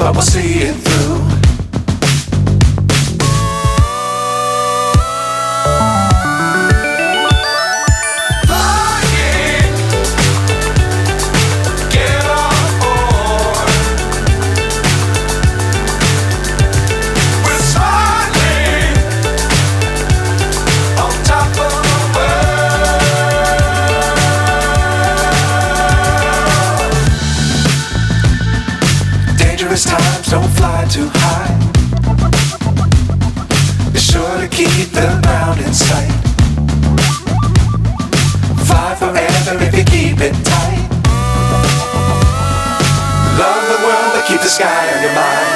but we'll see it through. Times don't fly too high. Be sure to keep the ground in sight. Fly forever if you keep it tight. Love the world but keep the sky on your mind.